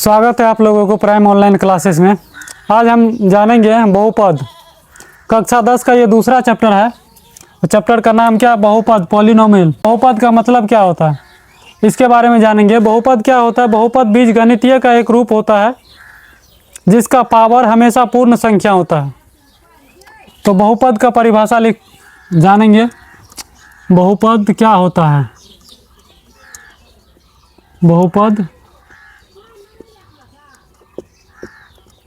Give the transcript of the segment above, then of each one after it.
स्वागत है आप लोगों को प्राइम ऑनलाइन क्लासेस में। आज हम जानेंगे बहुपद। कक्षा 10 का ये दूसरा चैप्टर है। चैप्टर का नाम क्या है? बहुपद, पॉलिनोमियल। बहुपद का मतलब क्या होता है इसके बारे में जानेंगे। बहुपद क्या होता है? बहुपद बीजगणितीय का एक रूप होता है जिसका पावर हमेशा पूर्ण संख्या होता है। तो बहुपद का परिभाषा जानेंगे। बहुपद क्या होता है? बहुपद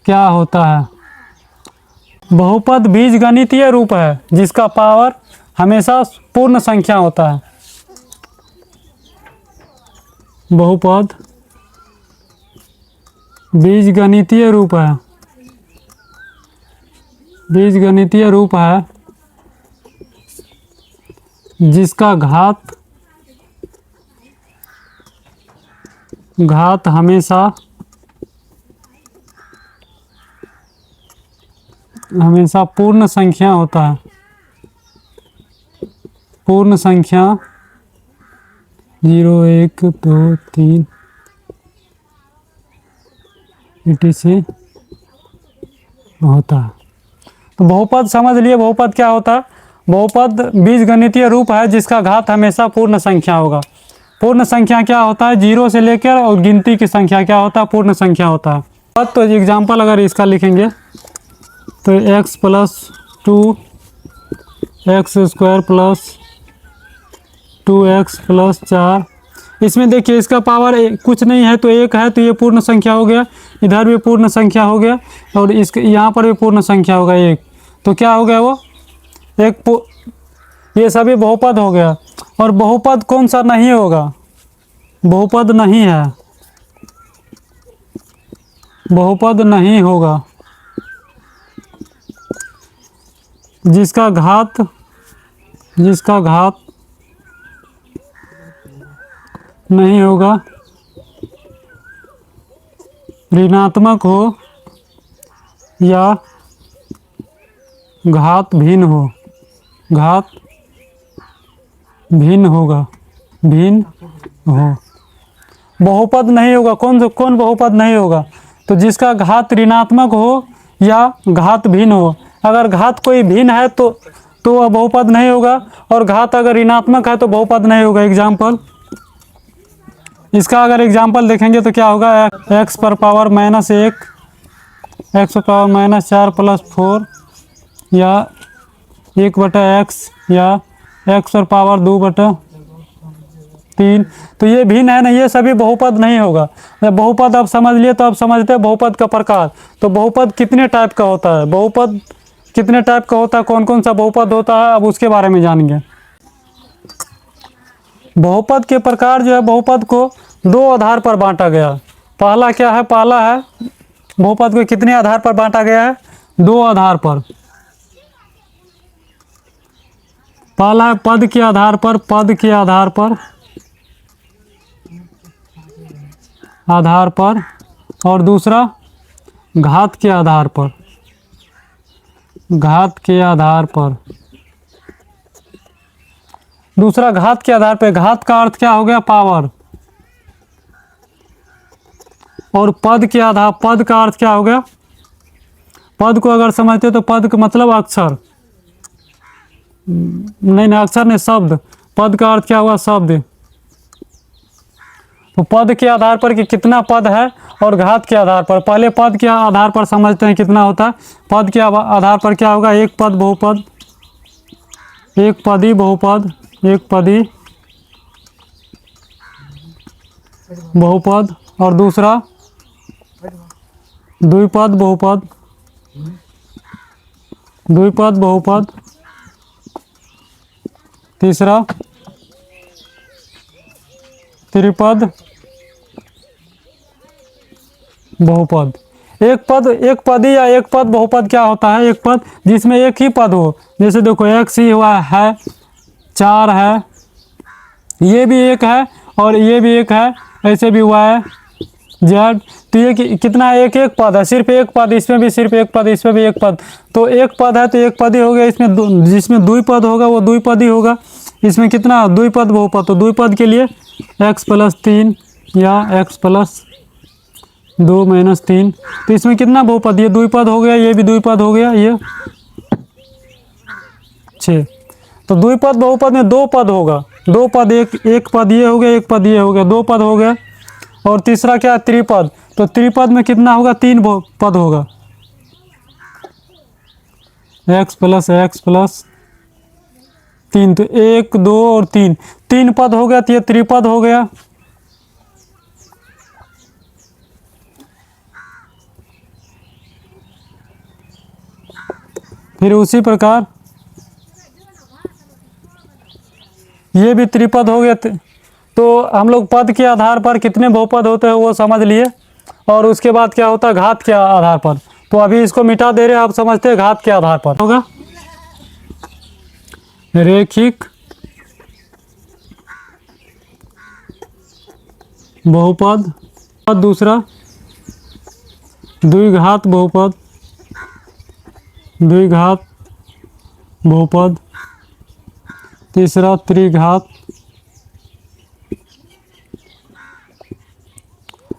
क्या होता है? बहुपद बीजगणितीय रूप है जिसका पावर हमेशा पूर्ण संख्या होता है। बहुपद बीजगणितीय रूप है, बीजगणितीय रूप है जिसका घात हमेशा पूर्ण संख्या होता है। पूर्ण संख्या 0, 1, 2, 3 etc होता है। तो बहुपद समझ लिए। बहुपद क्या होता है? बहुपद बीजगणितीय रूप है जिसका घात हमेशा पूर्ण संख्या होगा। पूर्ण संख्या क्या होता है? 0 से लेकर और गिनती की संख्या क्या होता है? पूर्ण संख्या होता है। तो एग्जाम्पल अगर इसका लिखेंगे तो x + 2x² + 2x + 4। इसमें देखिए इसका पावर कुछ नहीं है तो 1 है, तो ये पूर्ण संख्या हो गया। इधर भी पूर्ण संख्या हो गया और इसके यहाँ पर भी पूर्ण संख्या होगा 1। तो क्या हो गया? वो ये सभी बहुपद हो गया। और बहुपद कौन सा नहीं होगा? बहुपद नहीं है, बहुपद नहीं होगा जिसका घात नहीं होगा, ऋणात्मक हो या घात भिन्न हो। घात भिन्न होगा, भिन्न हो। बहुपद नहीं होगा। कौन बहुपद नहीं होगा? तो जिसका घात ऋणात्मक हो या घात भिन्न हो। अगर घात कोई भिन्न है तो वह बहुपद नहीं होगा, और घात अगर ऋणात्मक है तो बहुपद नहीं होगा। एग्जाम्पल, इसका अगर एग्जाम्पल देखेंगे तो क्या होगा? x पर पावर -1, x पर पावर -4 + 4 या 1/x या x पर पावर 2/3। तो ये भिन्न है ना, ये सभी बहुपद नहीं होगा। बहुपद आप समझ लिए तो आप समझते हैं बहुपद का प्रकार। तो बहुपद कितने टाइप का होता है? बहुपद कितने टाइप का होता है? कौन कौन सा बहुपद होता है? अब उसके बारे में जानेंगे। बहुपद के प्रकार जो है, बहुपद को 2 आधार पर बांटा गया। पहला क्या है? पहला है बहुपद को कितने आधार पर बांटा गया है? 2 आधार पर। पहला है पद के आधार पर, पद के आधार पर, और दूसरा घात के आधार पर, घात के आधार पर। दूसरा घात के आधार पर। घात का अर्थ क्या हो गया? पावर। और पद के आधार, पद का अर्थ क्या हो गया? पद को अगर समझते तो पद का मतलब अक्षर, नहीं अक्षर नहीं, शब्द। पद का अर्थ क्या हुआ? शब्द। तो पद के आधार पर कि कितना पद है, और घात के आधार पर। पहले पद के आधार पर समझते हैं कितना होता है। पद के आधार पर क्या होगा? एक पद बहुपद, एक पदी बहुपद, एक पदी बहुपद, और दूसरा द्विपद बहुपद, द्विपद बहुपद, तीसरा त्रिपद बहुपद। एक पदी या एक पद बहुपद क्या होता है? एक पद जिसमें एक ही पद हो। जैसे देखो x ही हुआ है, 4 है, ये भी एक है और ये भी एक है, ऐसे भी हुआ है z। तो ये कितना? एक पद है, सिर्फ एक पद। इसमें भी सिर्फ एक पद, इसमें भी एक पद। तो एक पद है तो एक पद ही हो गया। इसमें जिसमें द्विपद होगा वो द्विपद ही होगा। इसमें कितना? द्विपद बहुपद। तो द्विपद के लिए x + 3 या x + 2 माइनस 3, तो इसमें कितना बहुपद, ये द्विपद हो गया, ये भी द्विपद हो गया, ये 6। तो द्विपद बहुपद में 2 पद होगा, 2 पद, एक पद ये हो गया, एक पद ये हो गया, 2 पद हो गया। और तीसरा क्या है, त्रिपद, तो त्रिपद में कितना होगा, 3 पद होगा, x प्लस 3, तो 1 2 और 3, 3 पद हो गया, तो ये त्रिपद हो गया। फिर उसी प्रकार ये भी त्रिपद हो गया। तो हम लोग पद के आधार पर कितने बहुपद होते हैं वो समझ लिए, और उसके बाद क्या होता है घात के आधार पर। तो अभी इसको मिटा दे रहे हैं, आप समझते हैं घात के आधार पर होगा रैखिक बहुपद, दूसरा द्विघात बहुपद, तीसरा त्रिघात।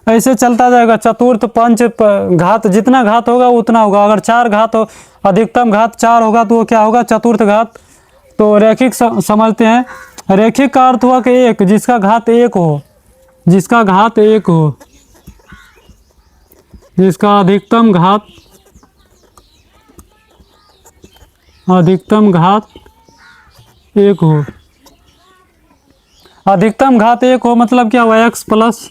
ऐसे चलता जाएगा, चतुर्थ पंच घात, जितना घात होगा उतना होगा। अगर 4 घात हो, अधिकतम घात 4 होगा तो वो क्या होगा, चतुर्थ घात। तो रैखिक समझते हैं। रैखिक का अर्थ हुआ कि एक, जिसका घात 1 हो, जिसका घात 1 हो, जिसका अधिकतम घात 1 हो। अधिकतम घात 1 हो मतलब क्या हुआ, x प्लस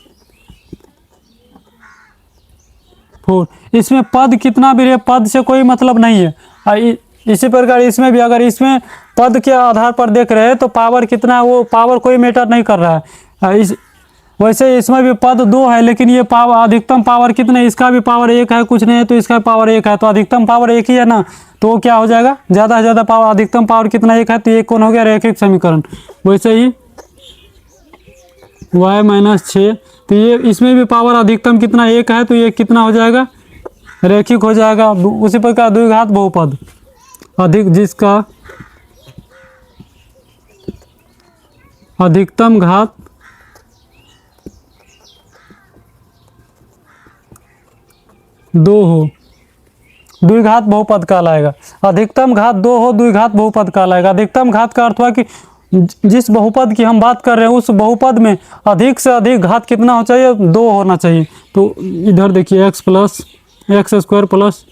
4। इसमें पद कितना भी रहे, पद से कोई मतलब नहीं है। इसी प्रकार इसमें भी, अगर इसमें पद के आधार पर देख रहे हैं तो पावर कितना है, वो पावर कोई मैटर नहीं कर रहा है। वैसे इसमें भी पद 2 है, लेकिन ये पावर, अधिकतम पावर कितने, इसका भी पावर 1 है, कुछ नहीं है तो इसका पावर 1 है, तो अधिकतम पावर 1 ही है ना, तो वो क्या हो जाएगा, ज़्यादा से ज़्यादा पावर, अधिकतम पावर कितना 1 है, तो ये कौन हो गया, रैखिक समीकरण। वैसे ही y माइनस 6, तो ये इसमें भी पावर अधिकतम कितना 1 है, तो ये कितना हो जाएगा, रैखिक हो जाएगा। उसी प्रकार द्विघात बहुपद, जिसका अधिकतम घात 2 हो, द्विघात बहुपद कहलाएगा। अधिकतम घात 2 हो, द्विघात बहुपद कहलाएगा। अधिकतम घात का अर्थ हुआ कि जिस बहुपद की हम बात कर रहे हैं उस बहुपद में अधिक से अधिक घात कितना हो चाहिए, 2 होना चाहिए। तो इधर देखिए x² प्लस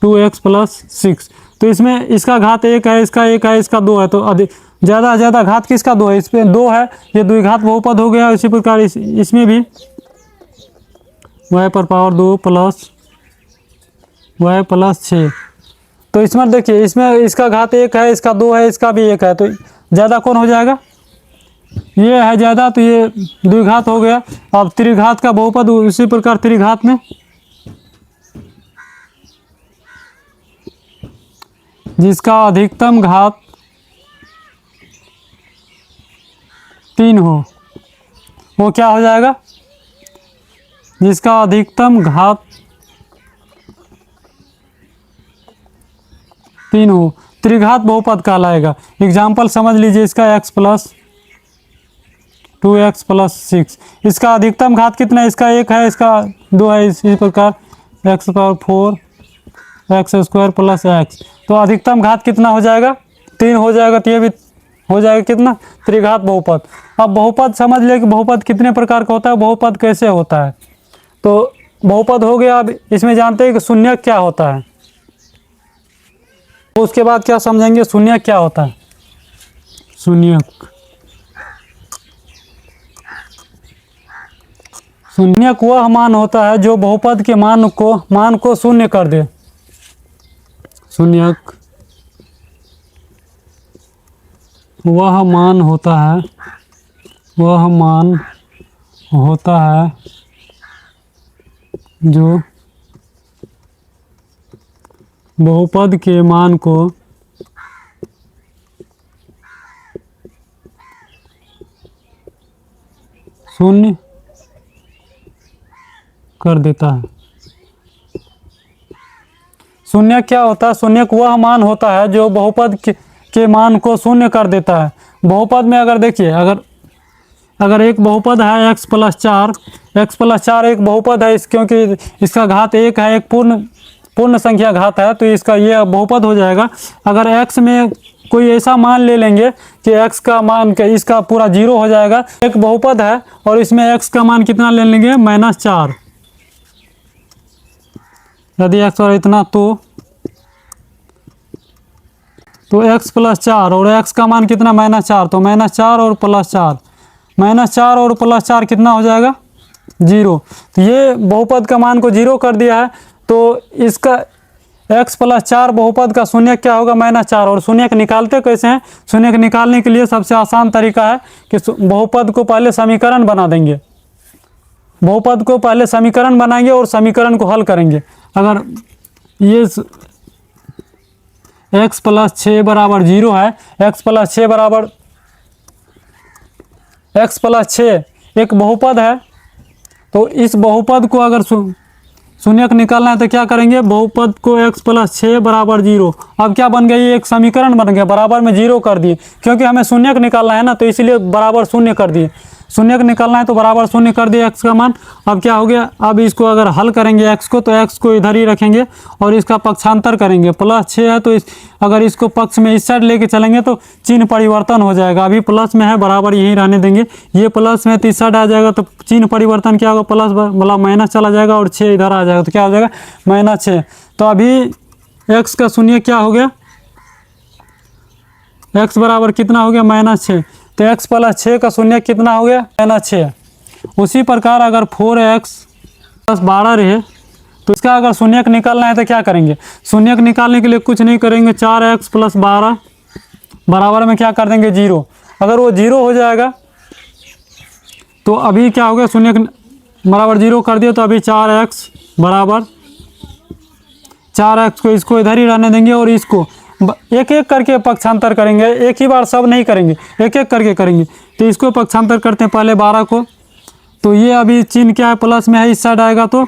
2x प्लस 6, तो इसमें इसका घात 1 है, इसका 1 है, इसका 2 है, तो ज़्यादा से ज़्यादा घात किसका 2 है, इस पर 2 है, ये द्विघात बहुपद हो गया। इसी प्रकार इसमें भी y पर पावर 2 प्लस y प्लस 6, तो इसमें देखिए, इसमें इसका घात 1 है, इसका 2 है, इसका भी 1 है, तो ज़्यादा कौन हो जाएगा, ये है ज़्यादा, तो ये द्विघात हो गया। अब त्रिघात का बहुपद, उसी प्रकार त्रिघात में जिसका अधिकतम घात 3 हो, वो क्या हो जाएगा, जिसका अधिकतम घात 3 हो, त्रिघात बहुपद कहलाएगा। एग्जाम्पल समझ लीजिए, इसका x प्लस 2x प्लस 6, इसका अधिकतम घात कितना है, इसका 1 है, इसका 2 है, इसी प्रकार x power 4 x² plus x, तो अधिकतम घात कितना हो जाएगा, 3 हो जाएगा। तो ये भी हो जाएगा कितना, त्रिघात बहुपद। अब बहुपद समझ लिया कि बहुपद कितने प्रकार का होता है, बहुपद कैसे होता है। तो बहुपद हो गया। अब इसमें जानते हैं कि शून्यक क्या होता है, तो उसके बाद क्या समझेंगे, शून्यक क्या होता है। शून्यक वह मान होता है जो बहुपद के मान को शून्य कर दे। शून्यक वह मान होता है जो बहुपद के मान को शून्य कर देता है। शून्य क्या होता है, शून्यक वह मान होता है जो बहुपद के मान को शून्य कर देता है। बहुपद में अगर देखिए, अगर अगर एक बहुपद है x+4 एक बहुपद है क्योंकि इसका घात 1 है, एक पूर्ण संख्या घात है, तो इसका ये बहुपद हो जाएगा। अगर x में कोई ऐसा मान ले लेंगे कि x का मान के इसका पूरा 0 हो जाएगा, एक बहुपद है और इसमें x का मान कितना ले लेंगे -4, यदि x और इतना तो x+4 और x का मान कितना -4, तो -4 और +4, -4 और +4 कितना हो जाएगा 0। तो ये बहुपद का मान को 0 कर दिया है, तो इसका x+4 बहुपद का शून्यक क्या होगा -4। और शून्यक निकालते कैसे हैं? शून्यक निकालने के लिए सबसे आसान तरीका है कि बहुपद को पहले समीकरण बना देंगे, बहुपद को पहले समीकरण बनाएंगे और समीकरण को हल करेंगे। अगर ये x+6 बराबर 0 है, x+6 एक बहुपद है, तो इस बहुपद को अगर शून्यक निकालना है तो क्या करेंगे, बहुपद को x+6 बराबर 0। अब क्या बन गया, ये एक समीकरण बन गया, बराबर में 0 कर दिए, क्योंकि हमें शून्यक निकालना है ना, तो इसलिए बराबर 0 कर दिए। शून्यक निकालना है तो बराबर 0 कर दिए x का मान। अब क्या हो गया, अब इसको अगर हल करेंगे x को, तो x को इधर ही रखेंगे और इसका पक्षांतर करेंगे। +6 है तो अगर इसको पक्ष में इस साइड लेके चलेंगे तो चिन्ह परिवर्तन हो जाएगा। अभी प्लस में है, बराबर यहीं रहने देंगे। ये प्लस में तो इस साइड आ जाएगा, तो चिन्ह परिवर्तन क्या होगा, प्लस मतलब माइनस चला जाएगा और 6 इधर आ जाएगा, तो क्या हो जाएगा -6। तो अभी x का शून्य क्या हो गया, x बराबर कितना हो गया -6, तो x+6 का शून्य कितना हो गया -6। उसी प्रकार अगर 4x+12 रहे, तो इसका अगर शून्यक निकालना है तो क्या करेंगे, शून्यक निकालने के लिए कुछ नहीं करेंगे, 4x+12 बराबर में क्या कर देंगे 0। अगर वो 0 हो जाएगा तो अभी क्या हो गया, शून्यक बराबर 0 कर दिया, तो अभी 4x बराबर 4x को इसको इधर ही रहने देंगे और इसको एक एक करके पक्षांतर करेंगे, एक ही बार सब नहीं करेंगे, एक एक करके करेंगे। तो इसको पक्षांतर करते हैं पहले 12 को, तो ये अभी चिन्ह क्या है, प्लस में है, इस साइड आएगा तो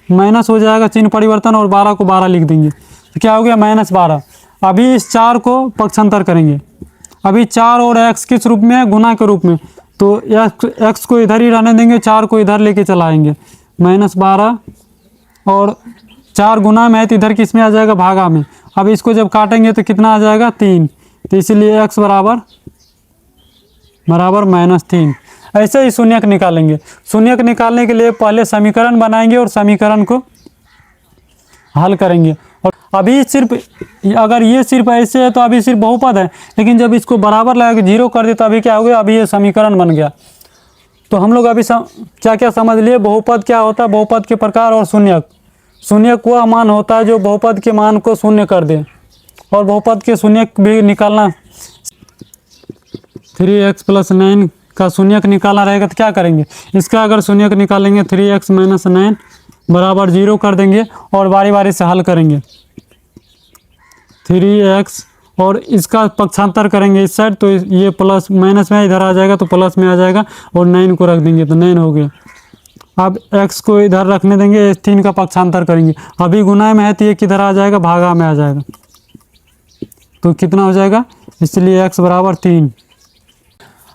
माइनस हो जाएगा, चिन्ह परिवर्तन, और 12 को 12 लिख देंगे, तो क्या हो गया -12। अभी इस 4 को पक्षांतर करेंगे, अभी 4 और x किस रूप में है, गुना के रूप में, तो x को इधर ही रहने देंगे, 4 को इधर लेके चलाएंगे, -12 और 4 गुना में है तो इधर किस में आ जाएगा, भागा में। अब इसको जब काटेंगे तो कितना आ जाएगा 3, तो इसीलिए x बराबर -3। ऐसे ही शून्यक निकालेंगे। शून्यक निकालने के लिए पहले समीकरण बनाएंगे और समीकरण को हल करेंगे। और अभी सिर्फ अगर ये सिर्फ ऐसे है तो अभी सिर्फ बहुपद है, लेकिन जब इसको बराबर लगा के 0 कर दे तो अभी क्या हो गया, अभी ये समीकरण बन गया। तो हम लोग अभी क्या क्या समझ लिए, बहुपद क्या होता है, बहुपद के प्रकार और शून्यक। शून्यक वह मान होता है जो बहुपद के मान को शून्य कर दे, और बहुपद के शून्यक भी निकालना, 3x+9 का शून्यक निकालना रहेगा तो क्या करेंगे, इसका अगर शून्यक निकालेंगे 3x - 9 बराबर 0 कर देंगे और बारी बारी से हल करेंगे। 3x और इसका पक्षांतर करेंगे इस साइड, तो ये प्लस माइनस में इधर आ जाएगा तो प्लस में आ जाएगा, और 9 को रख देंगे तो 9 हो गया। अब x को इधर रखने देंगे, 3 का पक्षांतर करेंगे, अभी गुना में है तो ये किधर आ जाएगा, भागा में आ जाएगा, तो कितना हो जाएगा, इसलिए x बराबर 3।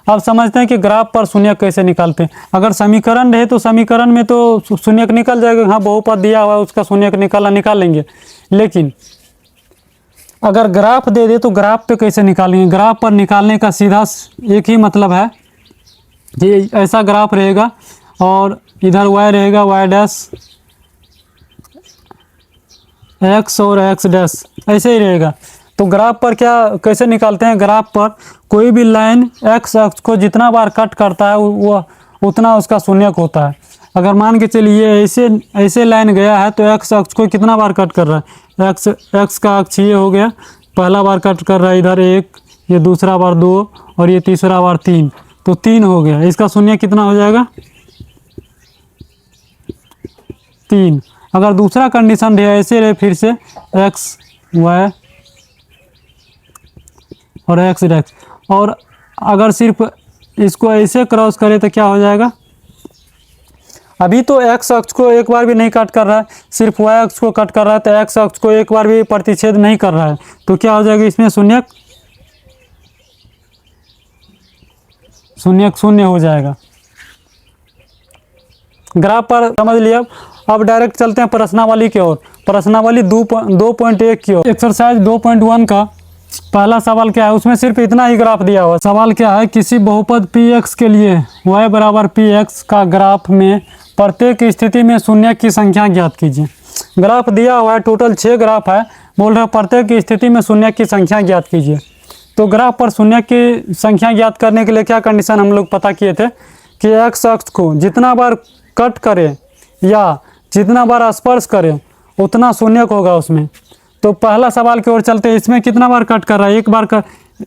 अब समझते हैं कि ग्राफ पर शून्यक कैसे निकालते हैं। अगर समीकरण रहे तो समीकरण में तो शून्यक निकल जाएगा, हाँ बहुपद दिया हुआ है उसका शून्यक निकाल लेंगे। लेकिन अगर ग्राफ दे दे तो ग्राफ पे कैसे निकालेंगे। ग्राफ पर निकालने का सीधा एक ही मतलब है कि ऐसा ग्राफ रहेगा और इधर y रहेगा, y डैश x और x डैश ऐसे ही रहेगा। तो ग्राफ पर क्या कैसे निकालते हैं, ग्राफ पर कोई भी लाइन x अक्ष को जितना बार कट करता है वो उतना उसका शून्यक होता है। अगर मान के चलिए ऐसे लाइन गया है तो x अक्ष को कितना बार कट कर रहा है, x का अक्ष ये हो गया, पहला बार कट कर रहा है इधर 1, ये दूसरा बार 2 और ये तीसरा बार 3, तो 3 हो गया। इसका शून्य कितना हो जाएगा 3। अगर दूसरा कंडीशन रहे ऐसे रहे फिर से x y और x डैश, और अगर सिर्फ इसको ऐसे क्रॉस करे तो क्या हो जाएगा, अभी तो x अक्ष को एक बार भी नहीं कट कर रहा है, सिर्फ y अक्ष को कट कर रहा है, तो x अक्ष को एक बार भी प्रतिच्छेद नहीं कर रहा है, तो क्या हो जाएगा इसमें शून्यक शून्यक शून्य हो जाएगा। ग्राफ पर समझ लिया। अब डायरेक्ट चलते हैं प्रश्नावली की ओर। प्रश्नावली 2.1 की ओर। एक्सरसाइज 2.1 का पहला सवाल क्या है, उसमें सिर्फ इतना ही ग्राफ दिया हुआ। सवाल क्या है, किसी बहुपद px के लिए y बराबर px का ग्राफ में प्रत्येक स्थिति में शून्य की संख्या ज्ञात कीजिए। ग्राफ दिया हुआ है, टोटल 6 ग्राफ है। बोल रहे प्रत्येक स्थिति में शून्य की संख्या ज्ञात कीजिए। तो ग्राफ पर शून्य की संख्या ज्ञात करने के लिए क्या कंडीशन हम लोग पता किए थे कि एक्स अक्ष को जितना बार कट करे या जितना बार स्पर्श करे उतना शून्यक होगा उसमें। तो पहला सवाल की ओर चलते हैं। इसमें कितना बार कट कर रहा है, एक बार कर,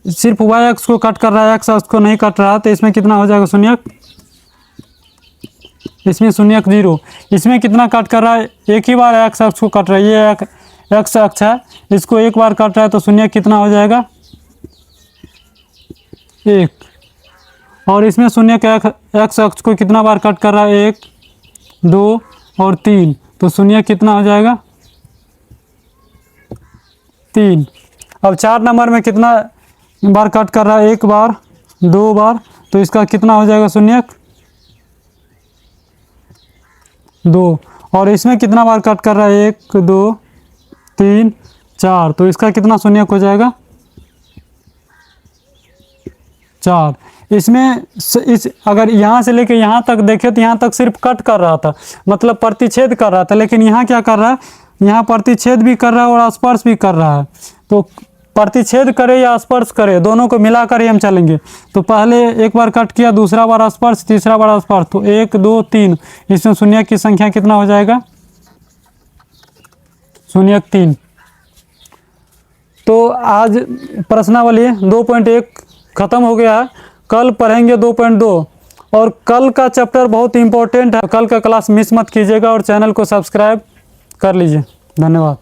सिर्फ वाई अक्ष को कट कर रहा है, एक्स अक्ष को नहीं कट रहा है, तो इसमें कितना हो जाएगा शून्यक, इसमें शून्यक 0। इसमें कितना कट कर रहा है, एक ही बार एक्स अक्ष को कट रहा है, ये एक्स अक्ष है, इसको एक बार कट रहा है तो शून्यक कितना हो जाएगा 1। और इसमें शून्यक एक्स अक्ष को कितना बार कट कर रहा है, 1 2 और 3, तो शून्यक कितना हो जाएगा 3। अब 4 नंबर में कितना बार कट कर रहा है, 1 बार 2 बार, तो इसका कितना हो जाएगा शून्यक 2। और इसमें कितना बार कट कर रहा है, 1 2 3 4, तो इसका कितना शून्यक हो जाएगा 4। इसमें इस अगर यहाँ से लेके यहाँ तक देखें तो यहाँ तक सिर्फ कट कर रहा था, मतलब प्रतिच्छेद कर रहा था, लेकिन यहाँ क्या कर रहा है, यहाँ प्रतिच्छेद भी कर रहा है और स्पर्श भी कर रहा है। तो प्रतिच्छेद करे या स्पर्श करे दोनों को मिलाकर ही हम चलेंगे। तो पहले एक बार कट किया, दूसरा बार स्पर्श, तीसरा बार स्पर्श, तो 1 2 3, इसमें शून्यक की संख्या कितना हो जाएगा शून्यक 3। तो आज प्रश्नावली 2.1 खत्म हो गया है। कल पढ़ेंगे 2.2 और कल का चैप्टर बहुत इंपॉर्टेंट है। कल का क्लास मिस मत कीजिएगा और चैनल को सब्सक्राइब कर लीजिए। धन्यवाद।